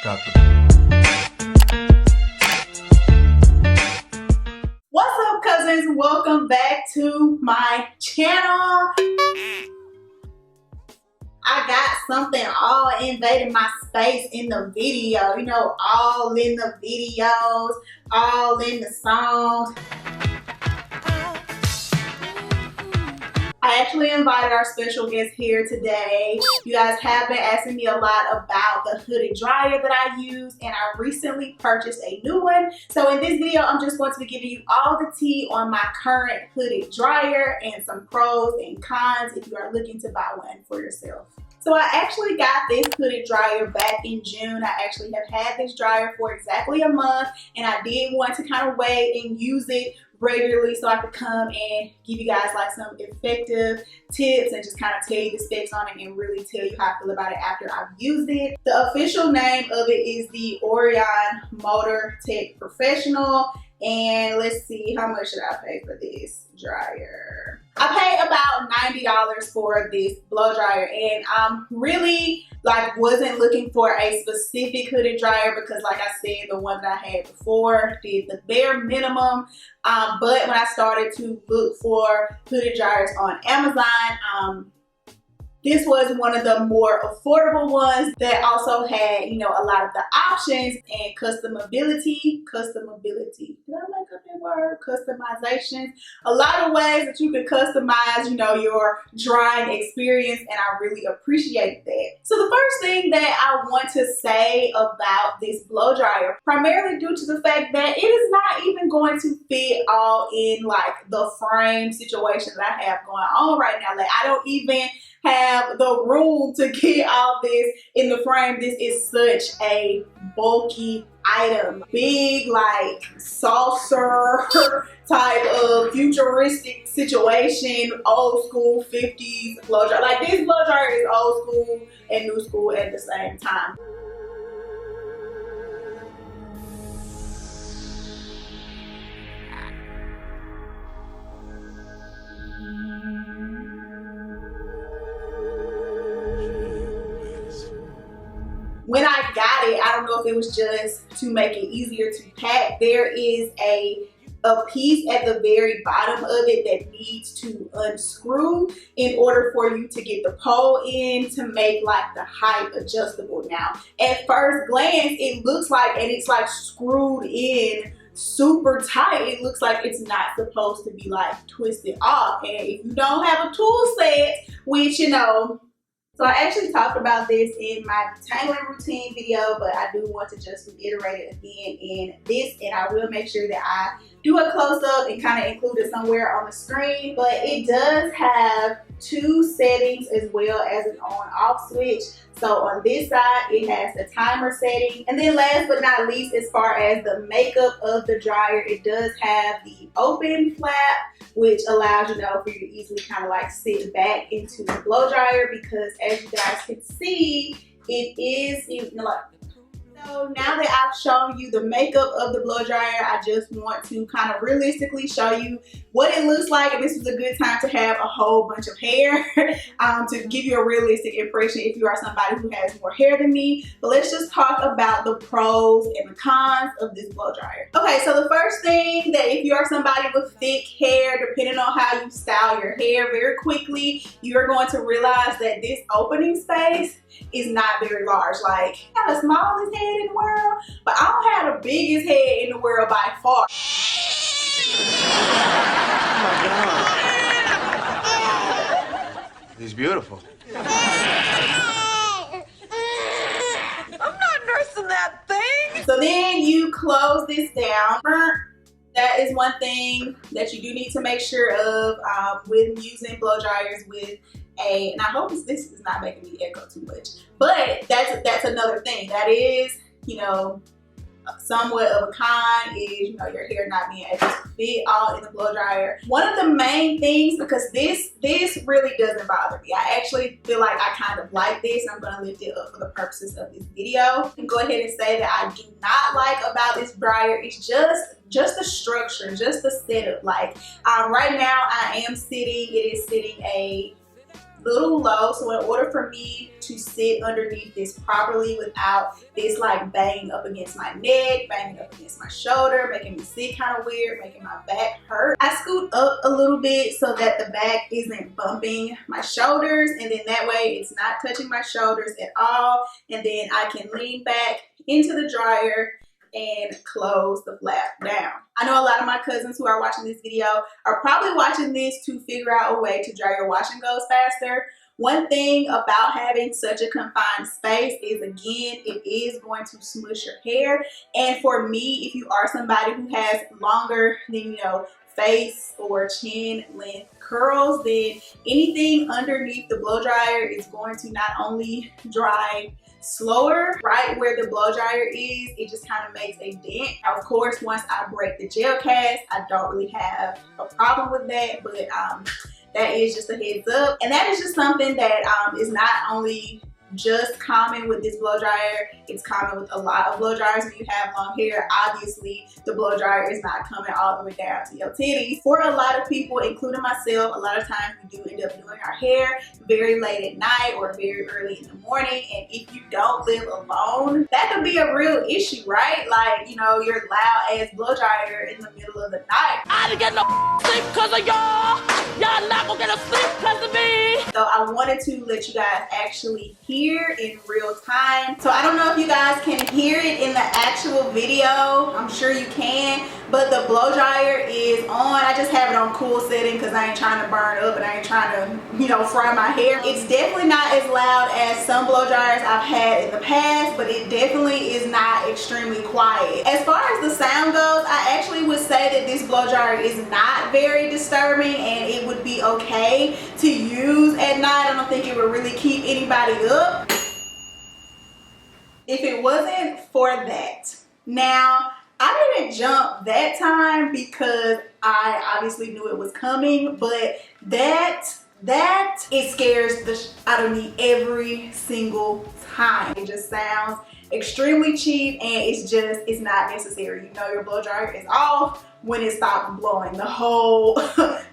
Got the... What's up, cousins? Welcome back to my channel. I got something all invading my space in the video. You know, all in the videos, all in the songs. I actually invited our special guest here today. You guys have been asking me a lot about the hooded dryer that I use, and I recently purchased a new one. So in this video, I'm just going to be giving you all the tea on my current hooded dryer and some pros and cons if you are looking to buy one for yourself. So I actually got this hooded dryer back in June. I actually have had this dryer for exactly a month, and I did want to kind of wait and use it regularly so I could come and give you guys like some effective tips and just kind of tell you the specs on it and really tell you how I feel about it after I've used it. The official name of it is the Orion Motor Tech Professional, and let's see, how much should I pay for this dryer? I paid about $90 for this blow dryer, and really wasn't looking for a specific hooded dryer because, like I said, the one that I had before did the bare minimum. But when I started to look for hooded dryers on Amazon, this was one of the more affordable ones that also had, you know, a lot of the options and customability. Did I make up that word? Customizations. A lot of ways that you can customize, you know, your drying experience, and I really appreciate that. So the first thing that I want to say about this blow dryer, primarily due to the fact that it is not even going to fit all in like the frame situation that I have going on right now. Like, I don't even have the room to get all this in the frame. This is such a bulky item. Big, like saucer type of futuristic situation, old school 50s blow dryer. Like, this blow dryer is old school and new school at the same time. When I got it, I don't know if it was just to make it easier to pack, there is a piece at the very bottom of it that needs to unscrew in order for you to get the pole in to make like the height adjustable. Now, at first glance, it looks like, and it's like screwed in super tight, it looks like it's not supposed to be like twisted off. And if you don't have a tool set, which, you know, so I actually talked about this in my detangling routine video, but I do want to just reiterate it again in this, and I will make sure that I do a close-up and kind of include it somewhere on the screen. But it does have two settings as well as an on-off switch. So on this side, it has the timer setting. And then last but not least, as far as the makeup of the dryer, it does have the open flap, which allows, you know, for you to easily kind of like sit back into the blow dryer, because as you guys can see, it is, you know, like, so now that I've shown you the makeup of the blow dryer, I just want to kind of realistically show you what it looks like. And this is a good time to have a whole bunch of hair to give you a realistic impression if you are somebody who has more hair than me. But let's just talk about the pros and the cons of this blow dryer. Okay, so the first thing, that if you are somebody with thick hair, depending on how you style your hair, very quickly you're going to realize that this opening space is not very large. Like, I have the smallest head in the world, but I don't have the biggest head in the world by far. Oh my God. He's beautiful. I'm not nursing that thing. So then you close this down. That is one thing that you do need to make sure of with using blow dryers with and I hope this is not making me echo too much, but that's another thing that is, you know, somewhat of a con is, you know, your hair not being able to fit all in the blow dryer. One of the main things, because this really doesn't bother me. I actually feel like I kind of like this, and I'm going to lift it up for the purposes of this video. And go ahead and say that I do not like about this dryer is just the structure, just the setup. Like right now I am sitting, it is sitting a little low, so in order for me to sit underneath this properly without this like banging up against my neck, banging up against my shoulder, making me sit kind of weird, making my back hurt, I scoot up a little bit so that the back isn't bumping my shoulders, and then that way it's not touching my shoulders at all, and then I can lean back into the dryer and close the flap down. I know a lot of my cousins who are watching this video are probably watching this to figure out a way to dry your wash and goes faster. One thing about having such a confined space is, again, it is going to smush your hair. And for me, if you are somebody who has longer than, you know, face or chin length curls, then anything underneath the blow dryer is going to not only dry slower. Right where the blow dryer is, it just kind of makes a dent. Now, of course, once I break the gel cast, I don't really have a problem with that, but that is just a heads up. And that is just something that is not only just common with this blow dryer, it's common with a lot of blow dryers. When you have long hair, obviously the blow dryer is not coming all the way down to your titties. For a lot of people, including myself, a lot of times we do end up doing our hair very late at night or very early in the morning, and if you don't live alone, that could be a real issue, right? Like, you know, your loud ass blow dryer in the middle of the night. I didn't get no sleep because of y'all. Y'all not gonna get no sleep because of me. So I wanted to let you guys actually hear in real time. So I don't know if you guys can hear it in the actual video. I'm sure you can, but the blow dryer is on. I just have it on cool setting because I ain't trying to burn up and I ain't trying to, you know, fry my hair. It's definitely not as loud as some blow dryers I've had in the past, but it definitely is not extremely quiet. As far as the sound goes, I actually would say that this blow dryer is not very disturbing and it would be okay to use at night. I don't think it would really keep anybody up if it wasn't for that. Now, I didn't jump that time because I obviously knew it was coming, but it scares the out of me every single time. It just sounds extremely cheap and it's not necessary. You know your blow dryer is off when it stops blowing. The whole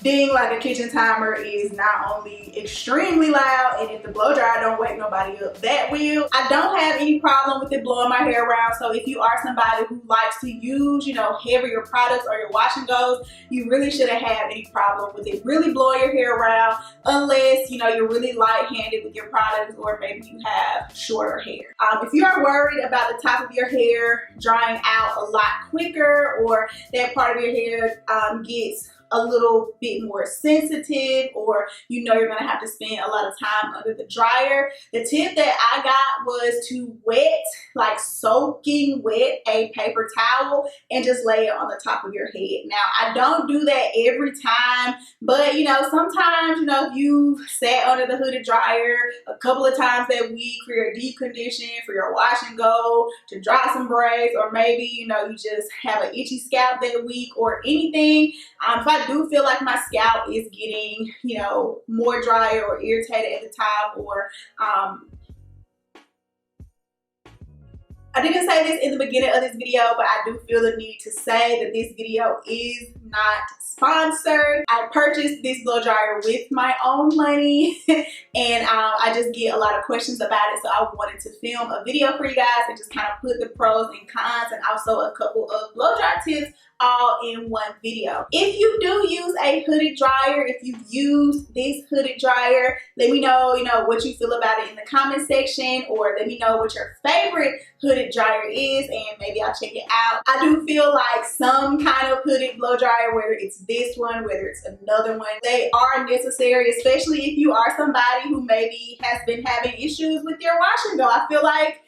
ding like a kitchen timer is not only extremely loud, and if the blow dryer don't wake nobody up, that will. I don't have any problem with it blowing my hair around, so if you are somebody who likes to use, you know, heavier products or your wash and goes, you really shouldn't have any problem with it really blowing your hair around, unless, you know, you're really light-handed with your products or maybe you have shorter hair. If you are worried about the top of your hair drying out a lot quicker, or that part of your hair gets a little bit more sensitive, or you know you're gonna have to spend a lot of time under the dryer, the tip that I got was to wet, like soaking wet, a paper towel and just lay it on the top of your head. Now, I don't do that every time, but you know, sometimes, you know, if you've sat under the hooded dryer a couple of times that week for your deep condition, for your wash and go, to dry some braids, or maybe, you know, you just have an itchy scalp that week or anything, if I do feel like my scalp is getting, you know, more dry or irritated at the top, or I didn't say this in the beginning of this video, but I do feel the need to say that this video is not sponsored. I purchased this blow dryer with my own money and I just get a lot of questions about it, so I wanted to film a video for you guys and just kind of put the pros and cons and also a couple of blow dryer tips all in one video. If you do use a hooded dryer, if you've used this hooded dryer, let me know, you know, what you feel about it in the comment section, or let me know what your favorite hooded dryer is and maybe I'll check it out. I do feel like some kind of hooded blow dryer, whether it's this one, whether it's another one, they are necessary, especially if you are somebody who maybe has been having issues with your wash and go. I feel like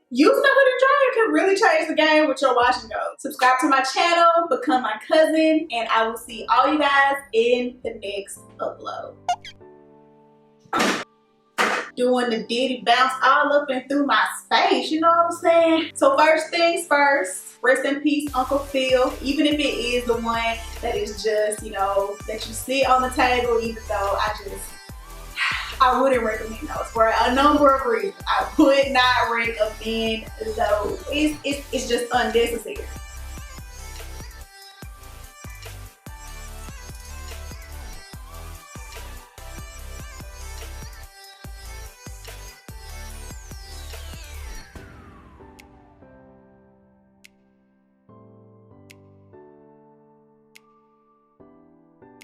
using a hooded dryer can really change the game with your wash and go. Subscribe to my channel, become my cousin, and I will see all you guys in the next upload. Doing the diddy bounce all up and through my space, you know what I'm saying? So first things first, rest in peace Uncle Phil, even if it is the one that is just, you know, that you sit on the table, even though I wouldn't recommend those for a number of reasons. I would not recommend those. It's just unnecessary.